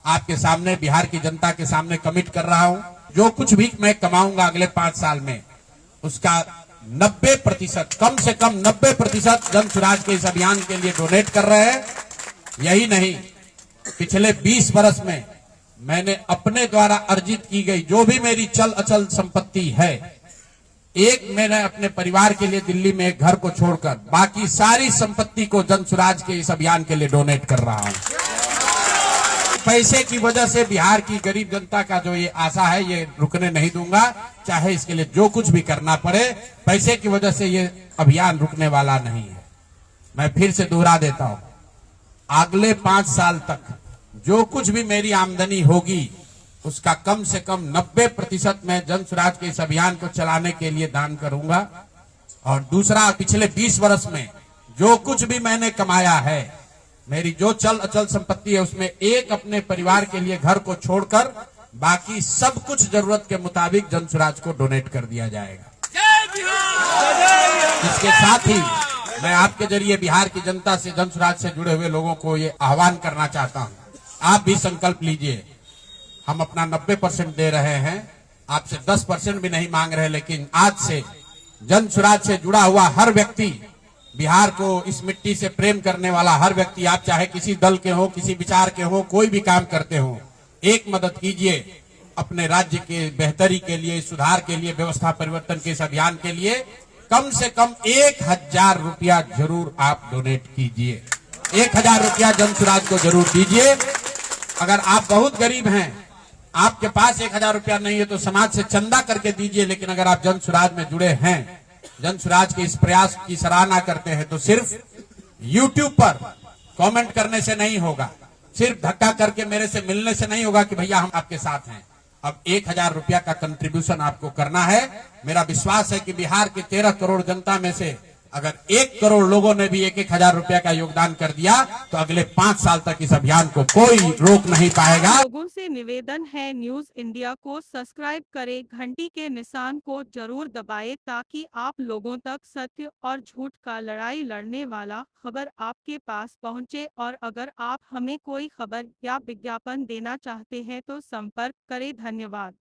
आपके सामने, बिहार की जनता के सामने कमिट कर रहा हूं, जो कुछ भी मैं कमाऊंगा अगले 5 साल में, उसका 90%, कम से कम 90% जन स्वराज के इस अभियान के लिए डोनेट कर रहे हैं। यही नहीं, पिछले 20 वर्ष में मैंने अपने द्वारा अर्जित की गई जो भी मेरी चल अचल संपत्ति है, मैंने अपने परिवार के लिए दिल्ली में एक घर को छोड़कर बाकी सारी संपत्ति को जन स्वराज के इस अभियान के लिए डोनेट कर रहा हूं। पैसे की वजह से बिहार की गरीब जनता का जो ये आशा है, ये रुकने नहीं दूंगा, चाहे इसके लिए जो कुछ भी करना पड़े। पैसे की वजह से ये अभियान रुकने वाला नहीं है। मैं फिर से दोहरा देता हूं, अगले 5 साल तक जो कुछ भी मेरी आमदनी होगी, उसका कम से कम 90% मैं जन स्वराज के इस अभियान को चलाने के लिए दान करूंगा। और दूसरा, पिछले 20 वर्ष में जो कुछ भी मैंने कमाया है, मेरी जो चल अचल संपत्ति है, उसमें एक अपने परिवार के लिए घर को छोड़कर बाकी सब कुछ जरूरत के मुताबिक जन स्वराज को डोनेट कर दिया जाएगा। इसके साथ ही मैं आपके जरिए बिहार की जनता से, जन स्वराज से जुड़े हुए लोगों को ये आह्वान करना चाहता हूं, आप भी संकल्प लीजिए। हम अपना 90% दे रहे हैं, आपसे 10% भी नहीं मांग रहे, लेकिन आज से जन स्वराज से जुड़ा हुआ हर व्यक्ति, बिहार को इस मिट्टी से प्रेम करने वाला हर व्यक्ति, आप चाहे किसी दल के हो, किसी विचार के हो, कोई भी काम करते हो, एक मदद कीजिए अपने राज्य के बेहतरी के लिए, सुधार के लिए, व्यवस्था परिवर्तन के इस अभियान के लिए। कम से कम 1000 रुपया जरूर आप डोनेट कीजिए। 1000 रुपया जन स्वराज को जरूर दीजिए। अगर आप बहुत गरीब हैं, आपके पास 1000 रुपया नहीं है, तो समाज से चंदा करके दीजिए। लेकिन अगर आप जन स्वराज में जुड़े हैं, जन स्वराज के इस प्रयास की सराहना करते हैं, तो सिर्फ YouTube पर कमेंट करने से नहीं होगा, सिर्फ धक्का करके मेरे से मिलने से नहीं होगा कि भैया हम आपके साथ हैं। अब 1000 रुपया का कंट्रीब्यूशन आपको करना है। मेरा विश्वास है कि बिहार के 13 करोड़ जनता में से अगर 1 करोड़ लोगों ने भी 1000 रुपया का योगदान कर दिया, तो अगले 5 साल तक इस अभियान को कोई रोक नहीं पाएगा। लोगों से निवेदन है, न्यूज इंडिया को सब्सक्राइब करें, घंटी के निशान को जरूर दबाएं, ताकि आप लोगों तक सत्य और झूठ का लड़ाई लड़ने वाला खबर आपके पास पहुंचे। और अगर आप हमें कोई खबर या विज्ञापन देना चाहते हैं तो संपर्क करें। धन्यवाद।